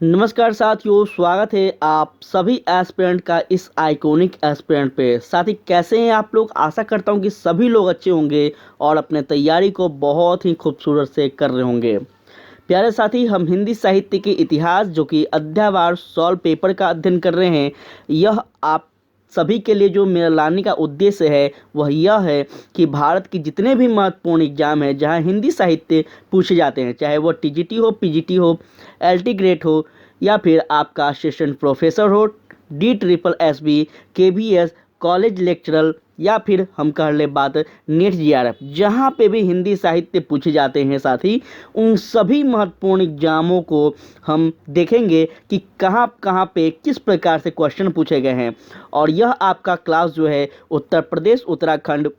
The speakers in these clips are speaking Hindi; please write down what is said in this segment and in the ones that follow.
नमस्कार साथियों, स्वागत है आप सभी एस्पिरेंट का इस आइकॉनिक एस्पिरेंट पे। साथी कैसे हैं आप लोग? आशा करता हूं कि सभी लोग अच्छे होंगे और अपने तैयारी को बहुत ही खूबसूरत से कर रहे होंगे। प्यारे साथी, हम हिंदी साहित्य के इतिहास जो कि अध्यायवार सॉल्व पेपर का अध्ययन कर रहे हैं। यह आप सभी के लिए जो मेरा लाने का उद्देश्य है वह यह है कि भारत के जितने भी महत्वपूर्ण एग्जाम हैं जहां हिंदी साहित्य पूछे जाते हैं, चाहे वो टीजीटी हो, पीजीटी हो, एलटी ग्रेड हो या फिर आपका असिस्टेंट प्रोफेसर हो, डी ट्रिपल एस बी, के बी एस, कॉलेज लेक्चरर या फिर हम कर ले बात नेट जीआरएफ, जहाँ पे भी हिंदी साहित्य पूछे जाते हैं साथी, उन सभी महत्वपूर्ण एग्जामों को हम देखेंगे कि कहाँ कहाँ पे किस प्रकार से क्वेश्चन पूछे गए हैं। और यह आपका क्लास जो है उत्तर प्रदेश, उत्तराखंड,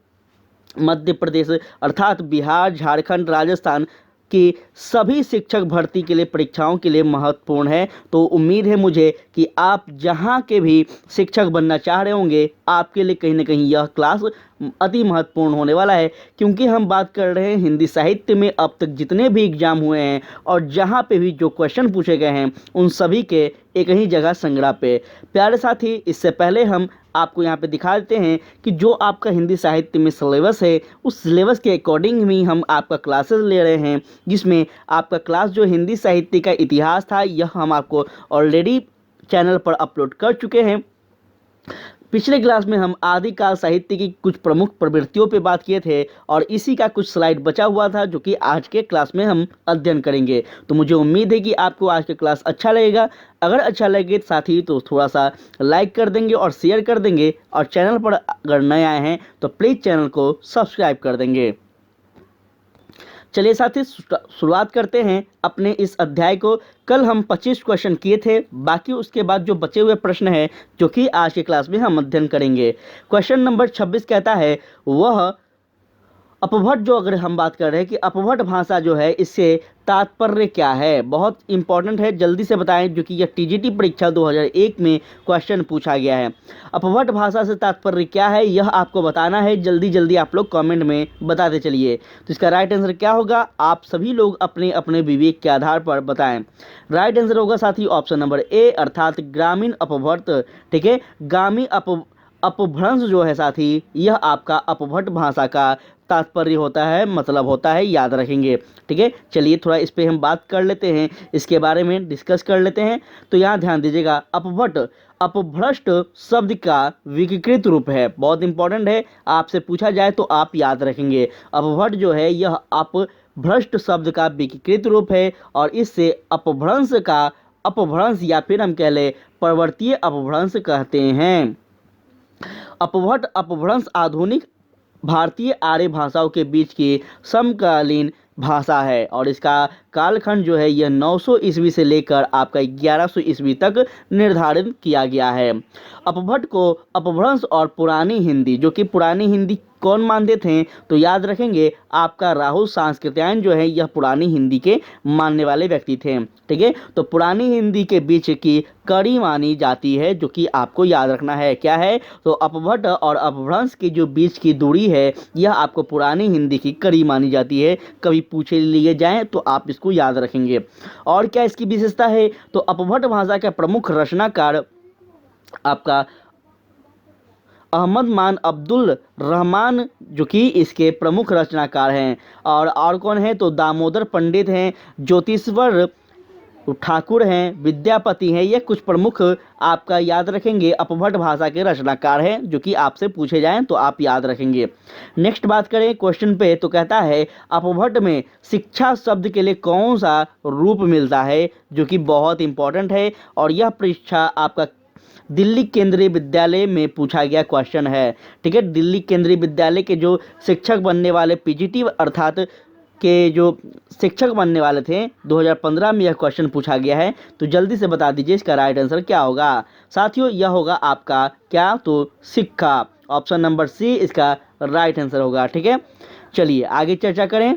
मध्य प्रदेश अर्थात बिहार, झारखंड, राजस्थान कि सभी शिक्षक भर्ती के लिए परीक्षाओं के लिए महत्वपूर्ण है। तो उम्मीद है मुझे कि आप जहां के भी शिक्षक बनना चाह रहे होंगे, आपके लिए कहीं ना कहीं यह क्लास अति महत्वपूर्ण होने वाला है, क्योंकि हम बात कर रहे हैं हिंदी साहित्य में अब तक जितने भी एग्जाम हुए हैं और जहां पे भी जो क्वेश्चन पूछे गए हैं उन सभी के एक ही जगह संग्रह पे। प्यारे साथी, इससे पहले हम आपको यहाँ पे दिखा देते हैं कि जो आपका हिंदी साहित्य में सिलेबस है उस सिलेबस के अकॉर्डिंग ही हम आपका क्लासेस ले रहे हैं, जिसमें आपका क्लास जो हिंदी साहित्य का इतिहास था यह हम आपको ऑलरेडी चैनल पर अपलोड कर चुके हैं। पिछले क्लास में हम आदिकाल साहित्य की कुछ प्रमुख प्रवृत्तियों पे बात किए थे और इसी का कुछ स्लाइड बचा हुआ था जो कि आज के क्लास में हम अध्ययन करेंगे। तो मुझे उम्मीद है कि आपको आज का क्लास अच्छा लगेगा। अगर अच्छा लगे साथी तो थोड़ा सा लाइक कर देंगे और शेयर कर देंगे, और चैनल पर अगर नए आए हैं तो प्लीज़ चैनल को सब्सक्राइब कर देंगे। चलिए साथी, शुरुआत करते हैं अपने इस अध्याय को। कल हम 25 क्वेश्चन किए थे, बाकी उसके बाद जो बचे हुए प्रश्न हैं जो कि आज के क्लास में हम अध्ययन करेंगे। क्वेश्चन नंबर 26 कहता है वह अपभट्ट, जो अगर हम बात कर रहे हैं कि अपभट्ट भाषा जो है इससे तात्पर्य क्या है, बहुत इंपॉर्टेंट है, जल्दी से बताएं, जो कि यह टीजीटी परीक्षा 2001 में क्वेश्चन पूछा गया है। अपभट्ट भाषा से तात्पर्य क्या है यह आपको बताना है। जल्दी जल्दी आप लोग कमेंट में बताते चलिए। तो इसका राइट आंसर क्या होगा, आप सभी लोग अपने अपने विवेक के आधार पर बताएं। राइट आंसर होगा साथी ऑप्शन नंबर ए, अर्थात ग्रामीण अपभट्ट। ठीक है, ग्रामीण अपभ्रंश जो है साथी, यह आपका अपभट्ट भाषा का तात्पर्य होता है, मतलब होता है, याद रखेंगे। ठीक है, चलिए थोड़ा इस पे हम बात कर लेते हैं, इसके बारे में डिस्कस कर लेते हैं। तो यहाँ ध्यान दीजिएगा, अपभट्ट अपभ्रष्ट शब्द का विकृत रूप है, बहुत इंपॉर्टेंट है, आपसे पूछा जाए तो आप याद रखेंगे। अपभट्ट जो है यह अपभ्रष्ट शब्द का विकृत रूप है और इससे अपभ्रंश का अपभ्रंश या फिर हम कह ले प्रवर्तीय अपभ्रंश कहते हैं। अपभट्ट अपभ्रंश आधुनिक भारतीय आर्य भाषाओं के बीच की समकालीन भाषा है और इसका कालखंड जो है यह 900 ईस्वी से लेकर आपका 1100 ईस्वी तक निर्धारित किया गया है। अपभट्ट को अपभ्रंश और पुरानी हिंदी, जो कि पुरानी हिंदी कौन मानते थे, तो याद रखेंगे आपका राहुल सांस्कृत्यायन जो है यह पुरानी हिंदी के मानने वाले व्यक्ति थे। ठीक है, तो पुरानी हिंदी के बीच की कड़ी मानी जाती है, जो कि आपको याद रखना है। क्या है, तो अपभट्ट और अपभ्रंश के जो बीच की दूरी है यह आपको पुरानी हिंदी की कड़ी मानी जाती है। कभी पूछे लिए जाएं तो आप इसको याद रखेंगे। और क्या इसकी विशेषता है, तो अपभट्ट भाषा का प्रमुख रचनाकार आपका अहमद मान अब्दुल रहमान, जो कि इसके प्रमुख रचनाकार हैं। और कौन है, तो दामोदर पंडित हैं, ज्योतिश्वर ठाकुर हैं, विद्यापति हैं। ये कुछ प्रमुख आपका याद रखेंगे अपभट्ट भाषा के रचनाकार हैं, जो कि आपसे पूछे जाएं तो आप याद रखेंगे। नेक्स्ट बात करें क्वेश्चन पे, तो कहता है अपभट्ट में शिक्षा शब्द के लिए कौन सा रूप मिलता है, जो कि बहुत इंपॉर्टेंट है। और यह परीक्षा आपका दिल्ली केंद्रीय विद्यालय में पूछा गया क्वेश्चन है। ठीक है, दिल्ली केंद्रीय विद्यालय के जो शिक्षक बनने वाले पीजीटी अर्थात के जो शिक्षक बनने वाले थे 2015 में यह क्वेश्चन पूछा गया है। तो जल्दी से बता दीजिए इसका राइट आंसर क्या होगा साथियों। यह होगा आपका क्या, तो सिक्का, ऑप्शन नंबर सी इसका राइट आंसर होगा। ठीक है, चलिए आगे चर्चा करें।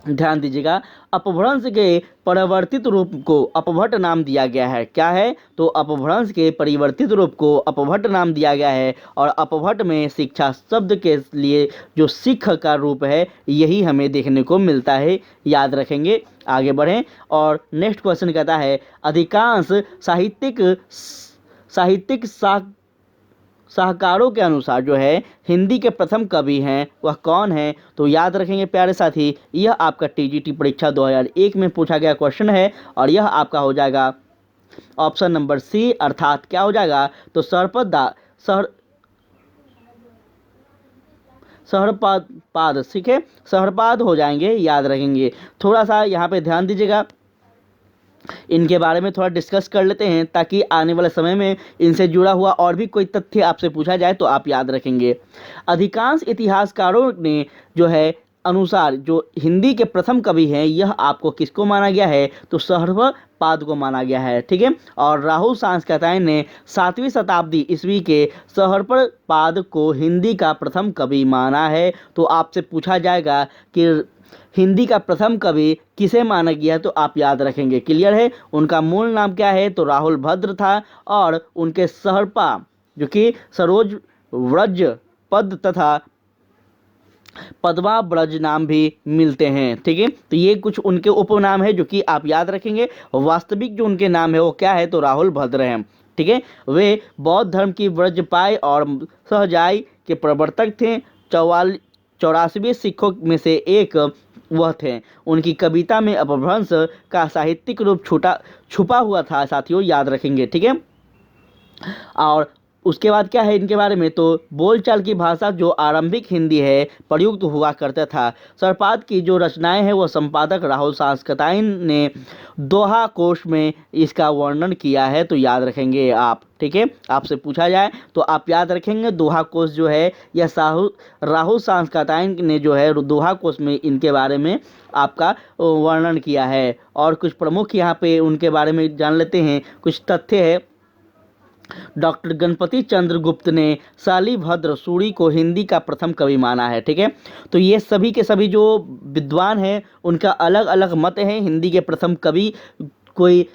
ध्यान दीजिएगा, अपभ्रंश के परिवर्तित रूप को अपभट्ट नाम दिया गया है। क्या है? तो अपभ्रंश के परिवर्तित रूप को अपभट्ट नाम दिया गया है। और अपभट्ट में शिक्षा शब्द के लिए जो सिख का रूप है यही हमें देखने को मिलता है, याद रखेंगे। आगे बढ़ें और नेक्स्ट क्वेश्चन कहता है, अधिकांश साहित्यिक साहकारों के अनुसार जो है हिंदी के प्रथम कवि हैं वह कौन है? तो याद रखेंगे प्यारे साथी, यह आपका टीजीटी परीक्षा 2001 में पूछा गया क्वेश्चन है और यह आपका हो जाएगा ऑप्शन नंबर सी, अर्थात क्या हो जाएगा? तो सहरपाद, ठीक है, सहरपाद हो जाएंगे, याद रखेंगे। थोड़ा सा यहाँ पे ध्यान दीजिएगा, इनके बारे में थोड़ा डिस्कस कर लेते हैं ताकि आने वाले समय में इनसे जुड़ा हुआ और भी कोई तथ्य आपसे पूछा जाए तो आप याद रखेंगे। अधिकांश इतिहासकारों ने जो है अनुसार जो हिंदी के प्रथम कवि हैं यह आपको किसको माना गया है? तो सहरपाद को माना गया है, ठीक है। और राहुल सांस्कृतायन ने 7वीं शताब्दी ईस्वी के सहरपाद को हिंदी का प्रथम कवि माना है। तो आपसे पूछा जाएगा कि हिंदी का प्रथम कवि किसे माना गया, तो आप याद रखेंगे। क्लियर है? उनका मूल नाम क्या है? तो राहुल भद्र था और उनके सहरपा जो कि सरोज व्रज पद तथा पद्मा ब्रज नाम भी मिलते हैं, ठीक है। तो ये कुछ उनके उपनाम है जो कि आप याद रखेंगे। वास्तविक जो उनके नाम है वो क्या है? तो राहुल भद्र हैं, ठीक है। वे बौद्ध धर्म की व्रजपाई और सहजाई के प्रवर्तक थे। 84वें सिखों में से एक वह थे। उनकी कविता में अपभ्रंश का साहित्यिक रूप छुपा हुआ था साथियों, याद रखेंगे, ठीक है। और उसके बाद क्या है इनके बारे में? तो बोलचाल की भाषा जो आरंभिक हिंदी है प्रयुक्त हुआ करता था। सरपाद की जो रचनाएं हैं वो संपादक राहुल सांस्कृतायन ने दोहा कोश में इसका वर्णन किया है, तो याद रखेंगे आप, ठीक है। आपसे पूछा जाए तो आप याद रखेंगे दोहा कोश जो है यह राहुल सांस्कृतायन ने जो है दोहा कोश में इनके बारे में आपका वर्णन किया है। और कुछ प्रमुख यहाँ पे उनके बारे में जान लेते हैं, कुछ तथ्य है। डॉक्टर गणपति चंद्र गुप्त ने शालिभद्र सूरी को हिंदी का प्रथम कवि माना है, ठीक है। तो ये सभी के सभी जो विद्वान हैं उनका अलग अलग मत है। हिंदी के प्रथम कवि कोई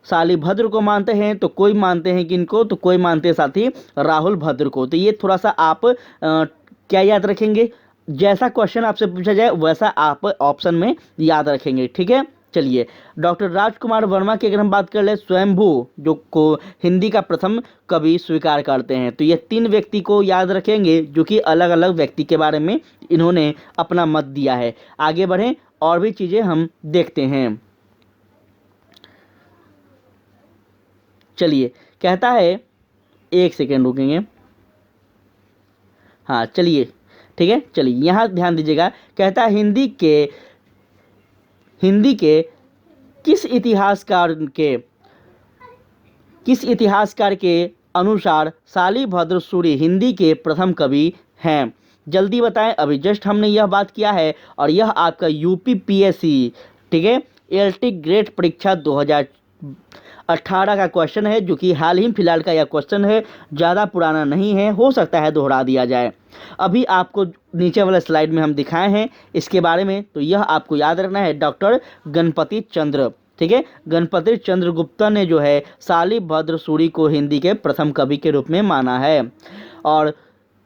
शालिभद्र को मानते हैं, तो कोई मानते हैं किनको? तो कोई मानते हैं साथी राहुल भद्र को। तो ये थोड़ा सा आप क्या याद रखेंगे? जैसा क्वेश्चन आपसे पूछा जाए वैसा आप ऑप्शन में याद रखेंगे, ठीक है। चलिए, डॉक्टर राजकुमार वर्मा की अगर हम बात कर ले, स्वयंभू जो को हिंदी का प्रथम कवि स्वीकार करते हैं। तो ये 3 व्यक्ति को याद रखेंगे जो कि अलग अलग व्यक्ति के बारे में इन्होंने अपना मत दिया है। आगे बढ़ें और भी चीज़ें हम देखते हैं। चलिए, कहता है, एक सेकेंड रुकेंगे, हाँ चलिए, ठीक है। चलिए यहाँ ध्यान दीजिएगा, कहता है हिंदी के किस इतिहासकार के अनुसार शालिभद्र सूरी हिंदी के प्रथम कवि हैं? जल्दी बताएं, अभी जस्ट हमने यह बात किया है और यह आपका यूपीपीएससी, ठीक है, एलटी ग्रेड परीक्षा 2018 का क्वेश्चन है जो कि हाल ही फिलहाल का यह क्वेश्चन है, ज़्यादा पुराना नहीं है, हो सकता है दोहरा दिया जाए। अभी आपको नीचे वाले स्लाइड में हम दिखाए हैं इसके बारे में, तो यह आपको याद रखना है। डॉक्टर गणपति चंद्र, ठीक है, गणपति चंद्र गुप्ता ने जो है शालिभद्र सूरी को हिंदी के प्रथम कवि के रूप में माना है। और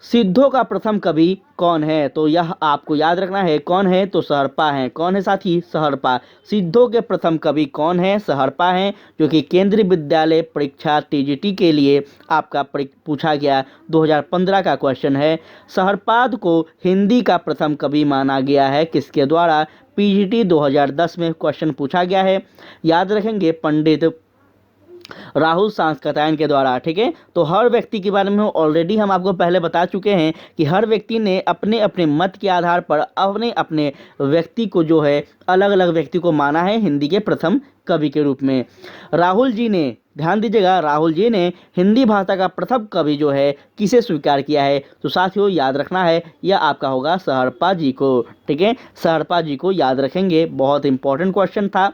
सिद्धों का प्रथम कवि कौन है? तो यह आपको याद रखना है, कौन है? तो सहरपा है। कौन है साथी? सहरपा। सिद्धों के प्रथम कवि कौन है? सहरपा हैं, जो कि केंद्रीय विद्यालय परीक्षा टीजीटी के लिए आपका पूछा गया 2015 का क्वेश्चन है। सहरपाद को हिंदी का प्रथम कवि माना गया है, किसके द्वारा? पीजीटी 2010 में क्वेश्चन पूछा गया है, याद रखेंगे, पंडित राहुल सांस्कृतायन के द्वारा, ठीक है। तो हर व्यक्ति के बारे में ऑलरेडी हम आपको पहले बता चुके हैं कि हर व्यक्ति ने अपने अपने मत के आधार पर अपने अपने व्यक्ति को जो है अलग अलग व्यक्ति को माना है हिंदी के प्रथम कवि के रूप में। राहुल जी ने, ध्यान दीजिएगा, राहुल जी ने हिंदी भाषा का प्रथम कवि जो है किसे स्वीकार किया है? तो साथियों याद रखना है, यह आपका होगा सहरपा जी को, ठीक है, सहरपा जी को याद रखेंगे, बहुत इंपॉर्टेंट क्वेश्चन था।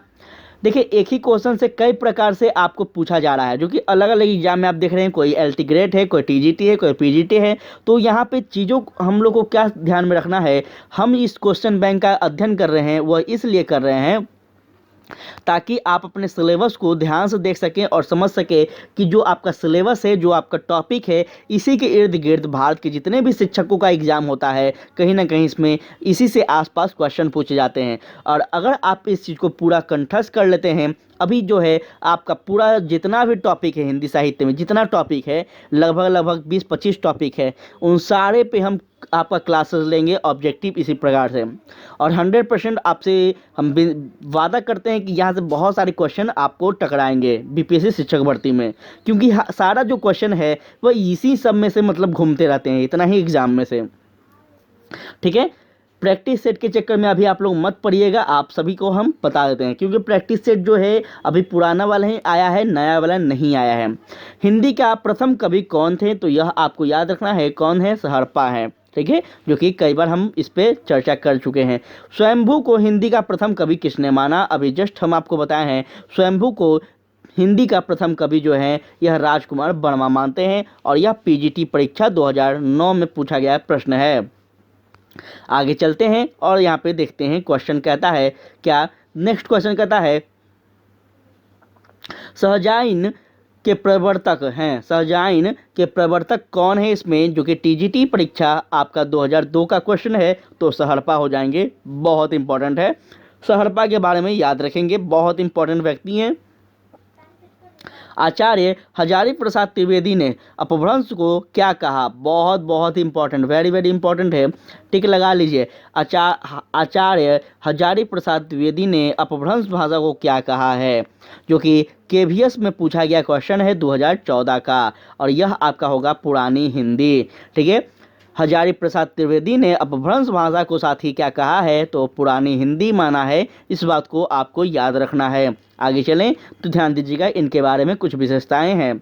देखिए एक ही क्वेश्चन से कई प्रकार से आपको पूछा जा रहा है, जो कि अलग अलग एग्जाम में आप देख रहे हैं, कोई एलटी ग्रेड है, कोई टीजीटी है, कोई पीजीटी है। तो यहाँ पे चीज़ों हम लोग को क्या ध्यान में रखना है, हम इस क्वेश्चन बैंक का अध्ययन कर रहे हैं वह इसलिए कर रहे हैं ताकि आप अपने सिलेबस को ध्यान से देख सकें और समझ सकें कि जो आपका सिलेबस है, जो आपका टॉपिक है, इसी के इर्द गिर्द भारत के जितने भी शिक्षकों का एग्जाम होता है, कहीं ना कहीं इसमें इसी से आसपास क्वेश्चन पूछे जाते हैं। और अगर आप इस चीज़ को पूरा कंठस्थ कर लेते हैं, अभी जो है आपका पूरा जितना भी टॉपिक है हिंदी साहित्य में, जितना टॉपिक है, लगभग लगभग 20-25 टॉपिक है, उन सारे पे हम आपका क्लासेस लेंगे ऑब्जेक्टिव इसी प्रकार से। और 100% आपसे हम वादा करते हैं कि यहाँ से बहुत सारे क्वेश्चन आपको टकराएंगे बीपीएससी शिक्षक भर्ती में, क्योंकि सारा जो क्वेश्चन है वह इसी सब में से मतलब घूमते रहते हैं, इतना ही एग्जाम में से। ठीक है, प्रैक्टिस सेट के चक्कर में अभी आप लोग मत पड़िएगा, आप सभी को हम बता देते हैं, क्योंकि प्रैक्टिस सेट जो है अभी पुराना वाला ही आया है, नया वाला नहीं आया है। हिंदी का प्रथम कवि कौन थे, तो यह आपको याद रखना है, कौन है, हड़प्पा है। ठीक है, जो कि कई बार हम इस पे चर्चा कर चुके हैं। स्वयंभू को हिंदी का प्रथम कवि किसने माना, अभी जस्ट हम आपको बताए हैं, स्वयंभू को हिंदी का प्रथम कवि जो है यह राजकुमार वर्मा मानते हैं, और यह पीजीटी परीक्षा 2009 में पूछा गया प्रश्न है। आगे चलते हैं और यहाँ पे देखते हैं क्वेश्चन कहता है क्या। नेक्स्ट क्वेश्चन कहता है सहजाइन के प्रवर्तक हैं, सहजाइन के प्रवर्तक कौन है इसमें, जो कि टीजीटी परीक्षा आपका 2002 का क्वेश्चन है, तो हड़प्पा हो जाएंगे। बहुत इंपॉर्टेंट है, हड़प्पा के बारे में याद रखेंगे, बहुत इंपॉर्टेंट व्यक्ति हैं। आचार्य हजारी प्रसाद द्विवेदी ने अपभ्रंश को क्या कहा, बहुत बहुत इंपॉर्टेंट, वेरी वेरी इंपॉर्टेंट है, टिक लगा लीजिए। आचार्य हजारी प्रसाद द्विवेदी ने अपभ्रंश भाषा को क्या कहा है, जो कि केवीएस में पूछा गया क्वेश्चन है 2014 का, और यह आपका होगा पुरानी हिंदी। ठीक है, हजारी प्रसाद द्विवेदी ने अपभ्रंश भाषा को साथ ही क्या कहा है, तो पुरानी हिंदी माना है। इस बात को आपको याद रखना है। आगे चलें तो ध्यान दीजिएगा, इनके बारे में कुछ विशेषताएं हैं।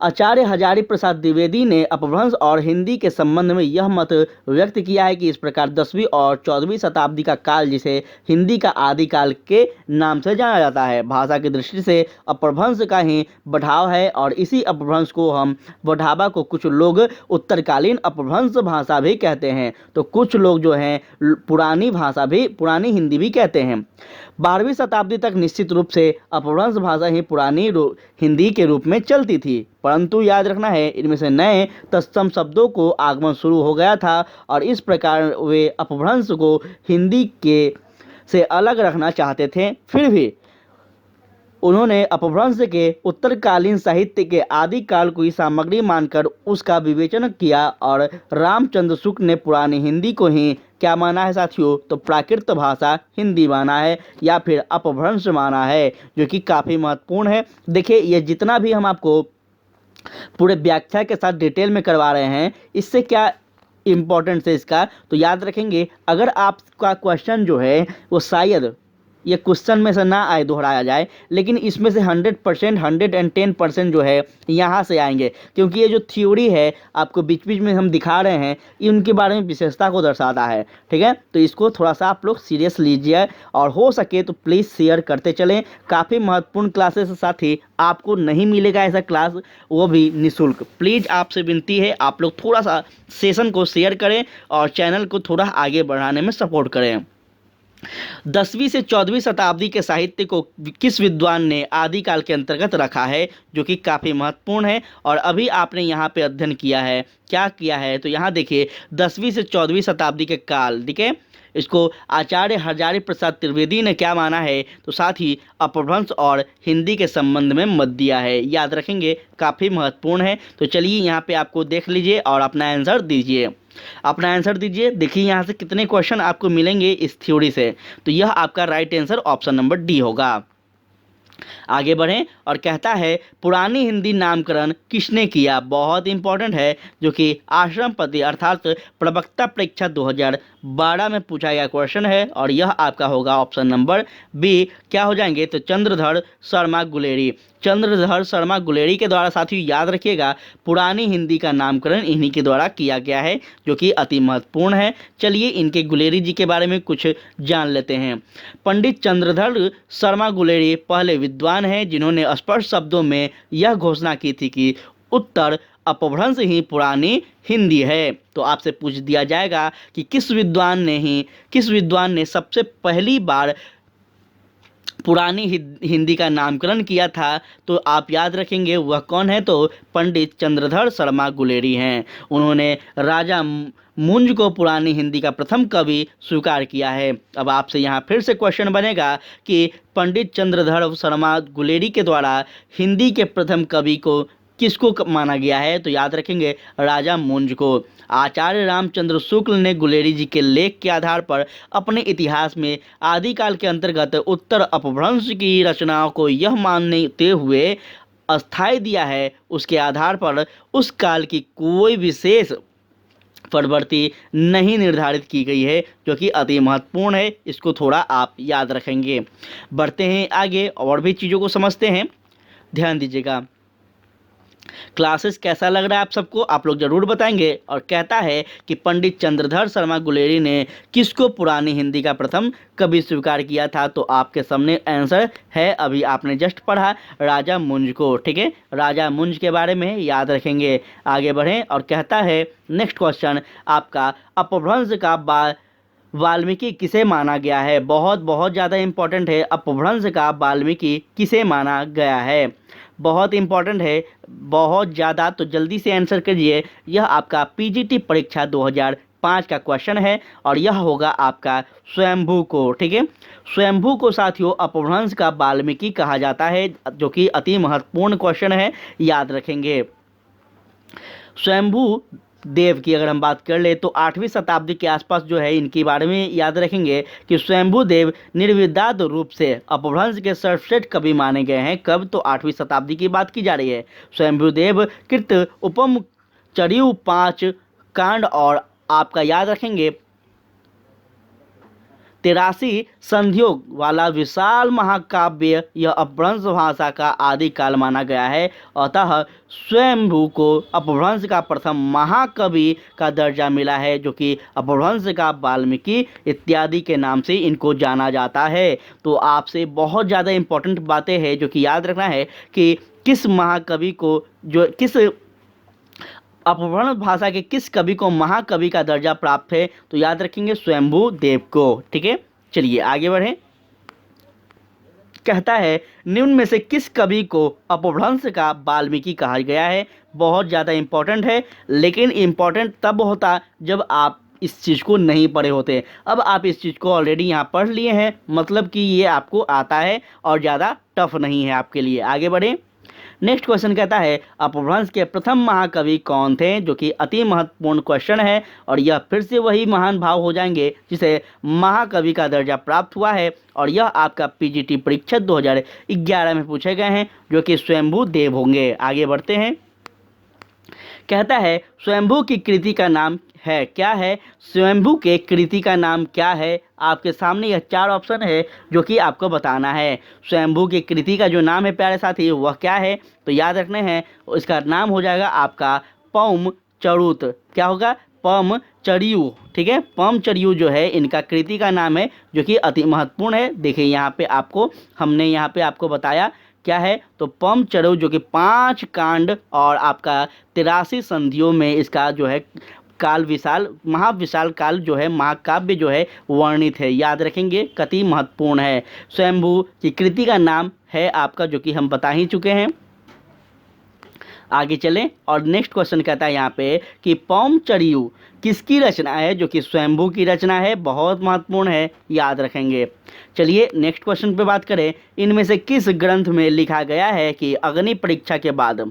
आचार्य हजारी प्रसाद द्विवेदी ने अपभ्रंश और हिंदी के संबंध में यह मत व्यक्त किया है कि इस प्रकार 10वीं और 14वीं शताब्दी का काल, जिसे हिंदी का आदिकाल के नाम से जाना जाता है, भाषा की दृष्टि से अपभ्रंश का ही बढ़ाव है, और इसी अपभ्रंश को हम बढ़ावा को कुछ लोग उत्तरकालीन अपभ्रंश भाषा भी कहते हैं, तो कुछ लोग जो हैं पुरानी भाषा भी, पुरानी हिंदी भी कहते हैं। 12वीं शताब्दी तक निश्चित रूप से अपभ्रंश भाषा ही पुरानी हिंदी के रूप में चलती थी, परंतु याद रखना है इनमें से नए तत्सम शब्दों को आगमन शुरू हो गया था, और इस प्रकार वे अपभ्रंश को हिंदी के से अलग रखना चाहते थे। फिर भी उन्होंने अपभ्रंश के उत्तरकालीन साहित्य के आदिकाल को ही सामग्री मानकर उसका विवेचन किया, और रामचंद्र शुक्ल ने पुरानी हिंदी को ही क्या माना है साथियों, तो प्राकृत भाषा हिंदी माना है, या फिर अपभ्रंश माना है, जो कि काफ़ी महत्वपूर्ण है। देखिए ये जितना भी हम आपको पूरे व्याख्या के साथ डिटेल में करवा रहे हैं, इससे क्या इम्पोर्टेंस है इसका, तो याद रखेंगे। अगर आपका क्वेश्चन जो है वो शायद ये क्वेश्चन में से ना आए, दोहराया जाए, लेकिन इसमें से 100%, 110% जो है यहाँ से आएंगे, क्योंकि ये जो थ्योरी है आपको बीच बीच में हम दिखा रहे हैं, ये उनके बारे में विशेषता को दर्शाता है। ठीक है, तो इसको थोड़ा सा आप लोग सीरियस लीजिए, और हो सके तो प्लीज़ शेयर करते चलें। काफ़ी महत्वपूर्ण क्लासेस के साथ ही आपको नहीं मिलेगा ऐसा क्लास, वो भी निःशुल्क। प्लीज़ आपसे विनती है, आप लोग थोड़ा सा सेशन को शेयर करें और चैनल को थोड़ा आगे बढ़ाने में सपोर्ट करें। 10वीं से 14वीं शताब्दी के साहित्य को किस विद्वान ने आदिकाल के अंतर्गत रखा है, जो कि काफ़ी महत्वपूर्ण है, और अभी आपने यहाँ पे अध्ययन किया है, क्या किया है, तो यहाँ देखिए 10वीं से 14वीं शताब्दी के काल, ठीक है, इसको आचार्य हजारी प्रसाद त्रिवेदी ने क्या माना है, तो साथ ही अपभ्रंश और हिंदी के संबंध में मत दिया है। याद रखेंगे, काफ़ी महत्वपूर्ण है। तो चलिए यहाँ पे आपको देख लीजिए और अपना आंसर दीजिए, अपना आंसर दीजिए। देखिए यहाँ से कितने क्वेश्चन आपको मिलेंगे इस थ्योरी से, तो यह आपका right answer option number D होगा। आगे बढ़ें और कहता है पुरानी हिंदी नामकरण किसने किया। बहुत इंपॉर्टेंट है, जो कि आश्रमपति अर्थात प्रवक्ता परीक्षा 2012 में पूछा गया क्वेश्चन है और यह आपका होगा ऑप्शन नंबर बी। क्या हो जाएंगे तो चंद्रधर शर्मा गुलेरी। चंद्रधर शर्मा गुलेरी के द्वारा साथियों याद रखिएगा पुरानी हिंदी का नामकरण इन्हीं के द्वारा किया गया है, जो कि अति महत्वपूर्ण है। चलिए इनके गुलेरी जी के बारे में कुछ जान लेते हैं। पंडित चंद्रधर शर्मा गुलेरी पहले विद्वान हैं जिन्होंने स्पष्ट शब्दों में यह घोषणा की थी कि उत्तर अपभ्रंश ही पुरानी हिंदी है। तो आपसे पूछ दिया जाएगा कि किस विद्वान ने सबसे पहली बार पुरानी हिंदी का नामकरण किया था, तो आप याद रखेंगे वह कौन है, तो पंडित चंद्रधर शर्मा गुलेरी हैं। उन्होंने राजा मुंज को पुरानी हिंदी का प्रथम कवि स्वीकार किया है। अब आपसे यहाँ फिर से क्वेश्चन बनेगा कि पंडित चंद्रधर शर्मा गुलेरी के द्वारा हिंदी के प्रथम कवि को किसको माना गया है, तो याद रखेंगे राजा मुंज को। आचार्य रामचंद्र शुक्ल ने गुलेरी जी के लेख के आधार पर अपने इतिहास में आदिकाल के अंतर्गत उत्तर अपभ्रंश की रचनाओं को यह मानते हुए अस्थायी दिया है, उसके आधार पर उस काल की कोई विशेष प्रवृत्ति नहीं निर्धारित की गई है, जो कि अति महत्वपूर्ण है। इसको थोड़ा आप याद रखेंगे। बढ़ते हैं आगे और भी चीज़ों को समझते हैं, ध्यान दीजिएगा। क्लासेस कैसा लग रहा है आप सबको, आप लोग जरूर बताएंगे। और कहता है कि पंडित चंद्रधर शर्मा गुलेरी ने किसको पुरानी हिंदी का प्रथम कवि स्वीकार किया था, तो आपके सामने आंसर है, अभी आपने जस्ट पढ़ा, राजा मुंज को। ठीक है, राजा मुंज के बारे में याद रखेंगे। आगे बढ़ें और कहता है नेक्स्ट क्वेश्चन आपका अपभ्रंश का वाल्मीकि किसे माना गया है। बहुत ज़्यादा इंपॉर्टेंट है, अपभ्रंश का वाल्मीकि किसे माना गया है, बहुत इंपॉर्टेंट है, बहुत ज़्यादा। तो जल्दी से आंसर करिए। यह आपका पीजीटी परीक्षा 2005 का क्वेश्चन है और यह होगा आपका स्वयंभू को। ठीक है, स्वयंभू को साथियों अपभ्रंश का वाल्मीकि कहा जाता है, जो कि अति महत्वपूर्ण क्वेश्चन है, याद रखेंगे। स्वयंभू देव की अगर हम बात कर ले तो 8वीं शताब्दी के आसपास जो है, इनके बारे में याद रखेंगे कि स्वयंभू देव निर्विवाद रूप से अपभ्रंश के सर्वश्रेष्ठ कवि माने गए हैं। कब, तो 8वीं शताब्दी की बात की जा रही है। स्वयंभू देव कृत उपम चरियु 5 कांड और आपका याद रखेंगे 83 संधियों वाला विशाल महाकाव्य यह अपभ्रंश भाषा का आदि काल माना गया है। अतः स्वयंभू को अपभ्रंश का प्रथम महाकवि का दर्जा मिला है, जो कि अपभ्रंश का वाल्मीकि इत्यादि के नाम से इनको जाना जाता है। तो आपसे बहुत ज़्यादा इंपॉर्टेंट बातें हैं जो कि याद रखना है कि किस महाकवि को, जो किस अपभ्रंश भाषा के किस कवि को महाकवि का दर्जा प्राप्त है, तो याद रखेंगे स्वयंभू देव को। ठीक है, चलिए आगे बढ़ें। कहता है निम्न में से किस कवि को अपभ्रंश का वाल्मीकि कहा गया है। बहुत ज़्यादा इंपॉर्टेंट है, लेकिन इंपॉर्टेंट तब होता जब आप इस चीज़ को नहीं पढ़े होते। अब आप इस चीज़ को ऑलरेडी यहाँ पढ़ लिए हैं, मतलब कि ये आपको आता है और ज़्यादा टफ नहीं है आपके लिए। आगे बढ़ें। नेक्स्ट क्वेश्चन कहता है अपभ्रंश के प्रथम महाकवि कौन थे, जो कि अति महत्वपूर्ण क्वेश्चन है और यह फिर से वही महान भाव हो जाएंगे जिसे महाकवि का दर्जा प्राप्त हुआ है। और यह आपका पीजीटी परीक्षा 2011 में पूछे गए हैं, जो कि स्वयंभू देव होंगे। आगे बढ़ते हैं। कहता है स्वयंभू की कृति का नाम है, क्या है, स्वयंभू के कृति का नाम क्या है। आपके सामने यह 4 ऑप्शन है जो कि आपको बताना है। स्वयंभू की कृति का जो नाम है प्यारे साथी, वह क्या है, तो याद रखने हैं, इसका नाम हो जाएगा आपका पौम चरुत। क्या होगा, पम चरियु। ठीक है, पम चरियु जो है इनका कृति का नाम है, जो कि अति महत्वपूर्ण है। देखिए यहाँ पे आपको, हमने यहाँ पे आपको बताया क्या है, तो पम चरियु जो कि 5 कांड और आपका 83 संधियों में इसका जो है काल विशाल महाविशाल काल जो है महाकाव्य जो है वर्णित है। याद रखेंगे, कति महत्वपूर्ण है। स्वयंभू की कृति का नाम है आपका, जो कि हम बता ही चुके हैं। आगे चलें और नेक्स्ट क्वेश्चन कहता है यहाँ पे कि पौम चरियु किसकी रचना है, जो कि स्वयंभू की रचना है। बहुत महत्वपूर्ण है, याद रखेंगे। चलिए नेक्स्ट क्वेश्चन पे बात करें। इनमें से किस ग्रंथ में लिखा गया है कि अग्नि परीक्षा के बाद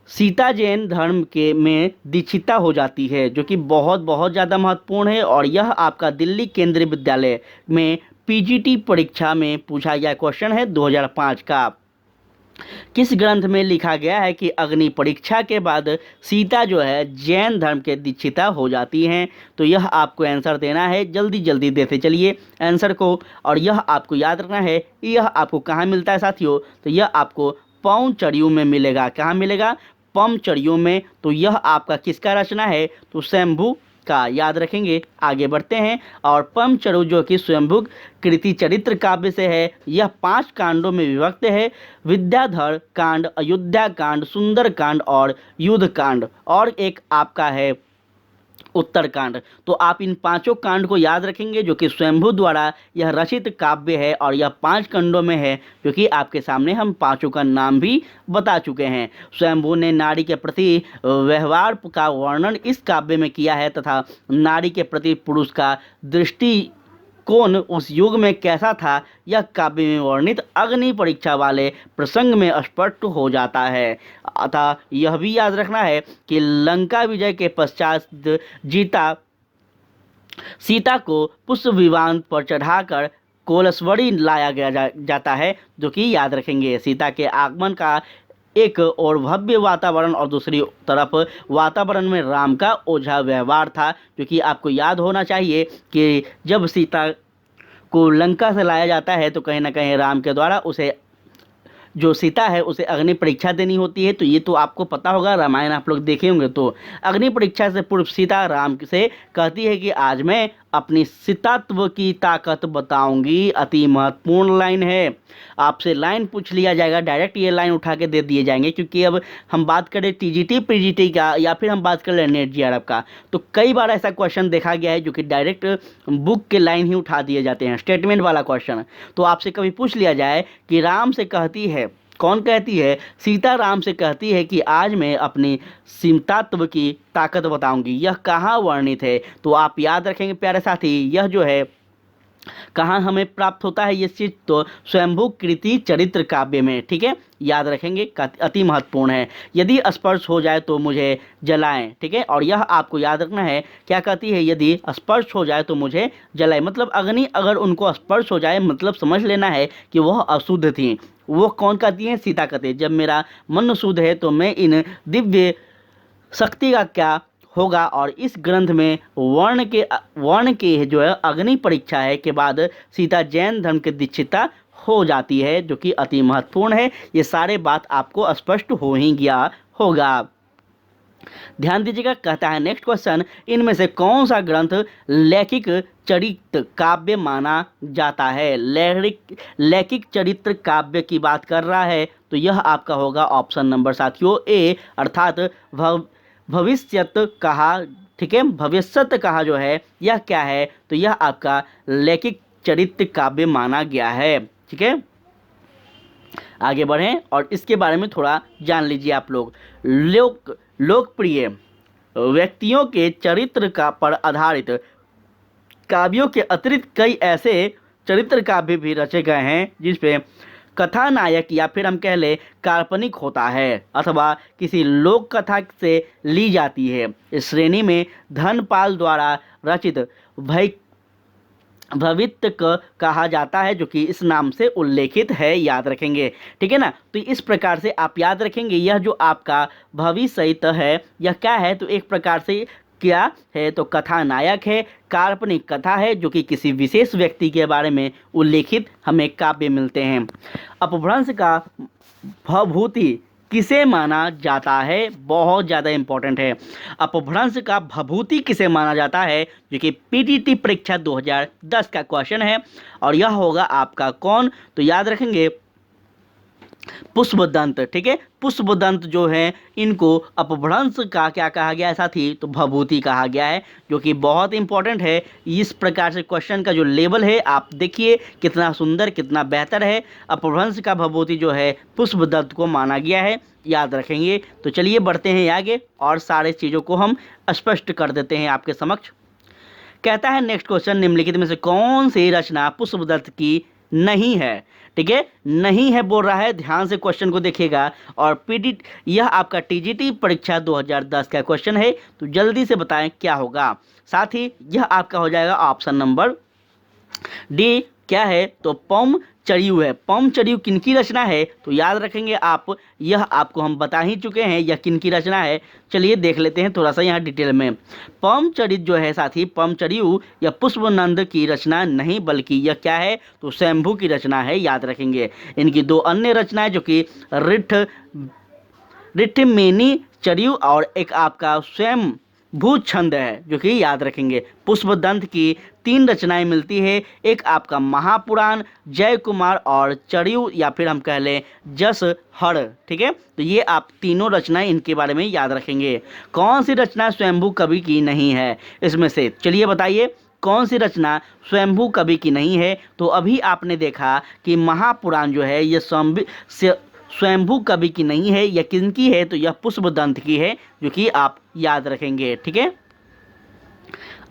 सीता जैन धर्म के में दीक्षिता हो जाती है, जो कि बहुत ज़्यादा महत्वपूर्ण है। और यह आपका दिल्ली केंद्रीय विद्यालय में पीजीटी परीक्षा में पूछा गया क्वेश्चन है 2005 का। किस ग्रंथ में लिखा गया है कि अग्नि परीक्षा के बाद सीता जो है जैन धर्म के दीक्षिता हो जाती हैं? तो यह आपको आंसर देना है, जल्दी जल्दी देते चलिए आंसर को। और यह आपको याद रखना है, यह आपको कहाँ मिलता है साथियों? तो यह आपको पौंचड़ियों में मिलेगा। कहाँ मिलेगा? पौंचड़ियों में। तो यह आपका किसका रचना है? तो स्वयंभू का, याद रखेंगे। आगे बढ़ते हैं। और पमचरु जो कि स्वयंभू कृति चरित्र काव्य से है, यह 5 कांडों में विभक्त है। विद्याधर कांड, अयोध्या कांड, सुंदर कांड और युद्ध कांड, और एक आपका है उत्तरकांड। तो आप इन 5 कांड को याद रखेंगे, जो कि स्वयंभू द्वारा यह रचित काव्य है और यह 5 खंडों में है, जो कि आपके सामने हम 5 का नाम भी बता चुके हैं। स्वयंभू ने नारी के प्रति व्यवहार का वर्णन इस काव्य में किया है तथा नारी के प्रति पुरुष का दृष्टिकोण उस युग में कैसा था, यह काव्य में वर्णित अग्नि परीक्षा वाले प्रसंग में स्पष्ट हो जाता है। अतः यह भी याद रखना है कि लंका विजय के पश्चात सीता को पुष्प विमान पर चढ़ाकर कोलसवड़ी लाया गया जाता है, जो कि याद रखेंगे। सीता के आगमन का एक और भव्य वातावरण और दूसरी तरफ वातावरण में राम का ओझा व्यवहार था, जो कि आपको याद होना चाहिए कि जब सीता को लंका से लाया जाता है तो कहीं ना कहीं राम के द्वारा उसे, जो सीता है, उसे अग्नि परीक्षा देनी होती है। तो ये तो आपको पता होगा, रामायण आप लोग देखे होंगे। तो अग्नि परीक्षा से पूर्व सीता राम से कहती है कि आज मैं अपनी सीतात्व की ताकत बताऊंगी। अति महत्वपूर्ण लाइन है। आपसे लाइन पूछ लिया जाएगा, डायरेक्ट ये लाइन उठा के दे दिए जाएंगे, क्योंकि अब हम बात करें टीजीटी पीजीटी का या फिर हम बात करें नेट जीआरएफ का, तो कई बार ऐसा क्वेश्चन देखा गया है जो कि डायरेक्ट बुक के लाइन ही उठा दिए जाते हैं, स्टेटमेंट वाला क्वेश्चन। तो आपसे कभी पूछ लिया जाए कि राम से कहती है, कौन कहती है? सीता राम से कहती है कि आज मैं अपनी सीतात्व की ताकत बताऊंगी, यह कहाँ वर्णित है? तो आप याद रखेंगे प्यारे साथी, यह जो है कहाँ हमें प्राप्त होता है ये चीज? तो स्वयंभू कृति चरित्र काव्य में। ठीक है, याद रखेंगे, अति महत्वपूर्ण है। यदि स्पर्श हो जाए तो मुझे जलाएं। ठीक है, और यह आपको याद रखना है, क्या कहती है? यदि स्पर्श हो जाए तो मुझे जलाएं, मतलब अग्नि अगर उनको स्पर्श हो जाए, मतलब समझ लेना है कि वह अशुद्ध थी। वो कौन कहती है? सीता कहती है, जब मेरा मन शुद्ध है तो मैं इन दिव्य शक्ति का क्या होगा। और इस ग्रंथ में वर्ण के जो है अग्नि परीक्षा है के बाद सीता जैन धर्म के दीक्षिता हो जाती है, जो कि अति महत्वपूर्ण है। ये सारे बात आपको स्पष्ट हो ही गया होगा। ध्यान दीजिएगा, कहता है नेक्स्ट क्वेश्चन, इनमें से कौन सा ग्रंथ लैखिक चरित्र काव्य माना जाता है? लैखिक चरित्र काव्य की बात कर रहा है, तो यह आपका होगा ऑप्शन नंबर साथियों ए, अर्थात भविष्यत कहा। ठीक है, भविष्यत कहा जो है यह क्या है? तो यह आपका लैखिक चरित्र काव्य माना गया है। ठीक है, आगे बढ़ें और इसके बारे में थोड़ा जान लीजिए आप लोग। लोकप्रिय व्यक्तियों के चरित्र का पर आधारित काव्यों के अतिरिक्त कई ऐसे चरित्र काव्य भी रचे गए हैं जिसपे कथानायक या फिर हम कह ले काल्पनिक होता है अथवा किसी लोक कथा से ली जाती है। इस श्रेणी में धनपाल द्वारा रचित भवित्य कहा जाता है, जो कि इस नाम से उल्लेखित है, याद रखेंगे। ठीक है ना, तो इस प्रकार से आप याद रखेंगे, यह जो आपका भविष्य है यह क्या है? तो एक प्रकार से क्या है? तो कथानायक है, काल्पनिक कथा है, जो कि किसी विशेष व्यक्ति के बारे में उल्लेखित हमें काव्य मिलते हैं। अपभ्रंश का भभूति किसे माना जाता है? बहुत ज़्यादा इंपॉर्टेंट है। अपभ्रंश का भभूति किसे माना जाता है, जो कि पीटीटी परीक्षा 2010 का क्वेश्चन है, और यह होगा आपका कौन? तो याद रखेंगे पुष्पदंत। ठीक है, पुष्पदंत जो है इनको अपभ्रंश का क्या कहा गया है साथी? तो भभूति कहा गया है, जो कि बहुत इंपॉर्टेंट है। इस प्रकार से क्वेश्चन का जो लेवल है आप देखिए कितना सुंदर, कितना बेहतर है। अपभ्रंश का भभूति जो है पुष्पदंत को माना गया है, याद रखेंगे। तो चलिए बढ़ते हैं आगे और सारे चीज़ों को हम स्पष्ट कर देते हैं आपके समक्ष। कहता है नेक्स्ट क्वेश्चन, निम्नलिखित में से कौन सी रचना पुष्पदत्त की नहीं है? ठीक है, नहीं है बोल रहा है, ध्यान से क्वेश्चन को देखिएगा। और पीटीटी, यह आपका टीजीटी परीक्षा 2010 का क्वेश्चन है, तो जल्दी से बताएं क्या होगा। साथ ही यह आपका हो जाएगा ऑप्शन नंबर डी, क्या है, तो पौम चरियू है। पौम चरियू किनकी रचना है, तो याद रखेंगे आप, यह आपको हम बता ही चुके हैं यह किनकी रचना है। चलिए देख लेते हैं थोड़ा सा यहाँ डिटेल में। पौम चरित जो है साथी, पौम चरियू यह पुष्पनंद की रचना नहीं बल्कि यह क्या है, तो स्वयंभू की रचना है, याद रखेंगे। इनकी दो अन्य रचनाएं जो कि ऋठिमेनी चरियू और एक आपका स्वयं भू छंद है, जो कि याद रखेंगे। पुष्पदंत की 3 रचनाएं मिलती है, एक आपका महापुराण, जय कुमार और चरियू या फिर हम कह लें जस हर। ठीक है, तो ये आप तीनों रचनाएं इनके बारे में याद रखेंगे। कौन सी रचना स्वयंभू कवि की नहीं है इसमें से, चलिए बताइए कौन सी रचना स्वयंभू कवि की नहीं है। तो अभी आपने देखा कि महापुराण जो है ये स्वयंभू कवि की नहीं है, यह किनकी है, तो यह पुष्पदंत की है, जो कि आप याद रखेंगे। ठीक है,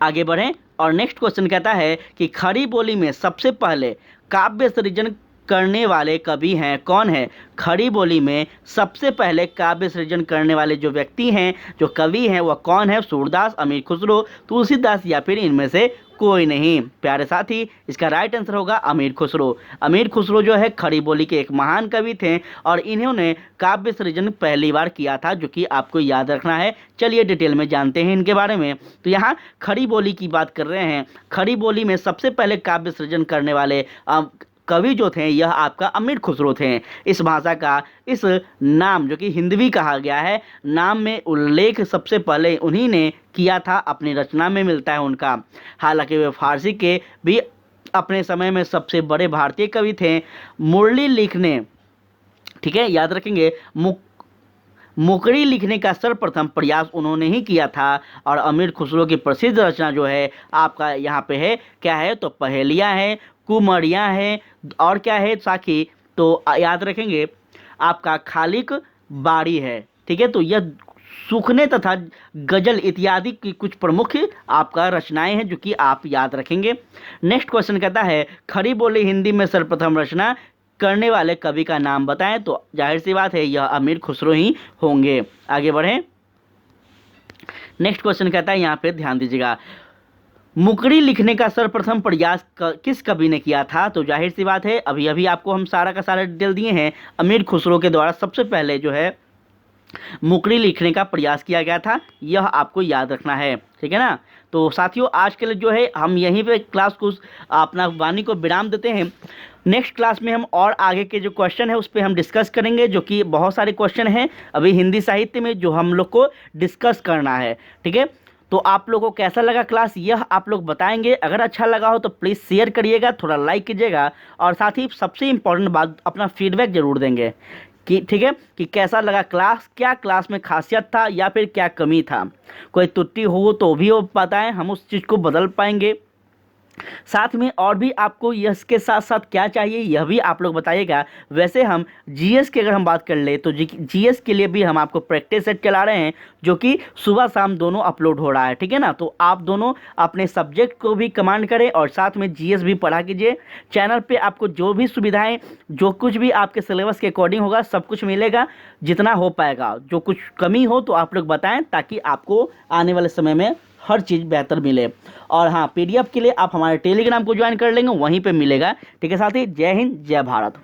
आगे बढ़ें और नेक्स्ट क्वेश्चन कहता है कि खड़ी बोली में सबसे पहले काव्य सृजन करने वाले कवि हैं, कौन है। खड़ी बोली में सबसे पहले काव्य सृजन करने वाले जो व्यक्ति हैं, जो कवि हैं, वह कौन है। सूरदास, अमीर खुसरो, तुलसीदास या फिर इनमें से कोई नहीं। प्यारे साथी, इसका राइट आंसर होगा अमीर खुसरो। अमीर खुसरो जो है खड़ी बोली के एक महान कवि थे और इन्होंने काव्य सृजन पहली बार किया था, जो कि आपको याद रखना है। चलिए डिटेल में जानते हैं इनके बारे में। तो यहाँ खड़ी बोली की बात कर रहे हैं। खड़ी बोली में सबसे पहले काव्य सृजन करने वाले कवि जो थे, यह आपका अमीर खुसरो थे। इस भाषा का इस नाम जो कि हिंदवी कहा गया है, नाम में उल्लेख सबसे पहले उन्हीं ने किया था, अपनी रचना में मिलता है उनका। हालांकि वे फारसी के भी अपने समय में सबसे बड़े भारतीय कवि थे। मुरली लिखने, ठीक है, याद रखेंगे, मुकड़ी लिखने का सर्वप्रथम प्रयास उन्होंने ही किया था। और अमीर खुसरो की प्रसिद्ध रचना जो है आपका यहाँ पे है, क्या है, तो पहेलियाँ हैं, कुमरियाँ हैं और क्या है साखी, तो याद रखेंगे आपका खालिक बाड़ी है। ठीक है, तो यह सूखने तथा गजल इत्यादि की कुछ प्रमुख आपका रचनाएं हैं, जो कि आप याद रखेंगे। नेक्स्ट क्वेश्चन कहता है खड़ी बोली हिंदी में सर्वप्रथम रचना करने वाले कवि का नाम बताएं। तो जाहिर सी बात है यह अमीर खुसरो ही होंगे। आगे बढ़ें। नेक्स्ट क्वेश्चन कहता है, यहाँ पे ध्यान दीजिएगा, मुकड़ी लिखने का सर्वप्रथम प्रयास किस कवि ने किया था। तो जाहिर सी बात है, अभी अभी आपको हम सारा का सारा डिटेल दिए हैं। अमीर खुसरो के द्वारा सबसे पहले जो है मुकड़ी लिखने का प्रयास किया गया था, यह आपको याद रखना है। ठीक है ना। तो साथियों, आज के लिए जो है हम यहीं पे क्लास को अपना वाणी को विराम देते हैं। नेक्स्ट क्लास में हम और आगे के जो क्वेश्चन है उस पर हम डिस्कस करेंगे, जो कि बहुत सारे क्वेश्चन हैं अभी हिंदी साहित्य में जो हम लोग को डिस्कस करना है। ठीक है, तो आप लोगों को कैसा लगा क्लास, यह आप लोग बताएंगे। अगर अच्छा लगा हो तो प्लीज़ शेयर करिएगा, थोड़ा लाइक कीजिएगा और साथ ही सबसे इम्पोर्टेंट बात, अपना फीडबैक ज़रूर देंगे कि ठीक है कि कैसा लगा क्लास, क्या क्लास में खासियत था या फिर क्या कमी था। कोई त्रुटि हो तो भी वो बताएं, हम उस चीज़ को बदल पाएंगे। साथ में और भी आपको इसके साथ साथ क्या चाहिए यह भी आप लोग बताइएगा। वैसे हम जीएस की अगर हम बात कर ले तो जीएस के लिए भी हम आपको प्रैक्टिस सेट चला रहे हैं, जो कि सुबह शाम दोनों अपलोड हो रहा है। ठीक है ना। तो आप दोनों अपने सब्जेक्ट को भी कमांड करें और साथ में जीएस भी पढ़ा कीजिए। चैनल पे आपको जो भी सुविधाएं, जो कुछ भी आपके सिलेबस के अकॉर्डिंग होगा सब कुछ मिलेगा, जितना हो पाएगा। जो कुछ कमी हो तो आप लोग बताएं, ताकि आपको आने वाले समय में हर चीज़ बेहतर मिले। और हाँ, पीडीएफ के लिए आप हमारे टेलीग्राम को ज्वाइन कर लेंगे, वहीं पे मिलेगा। ठीक है साथी, जय हिंद, जय भारत।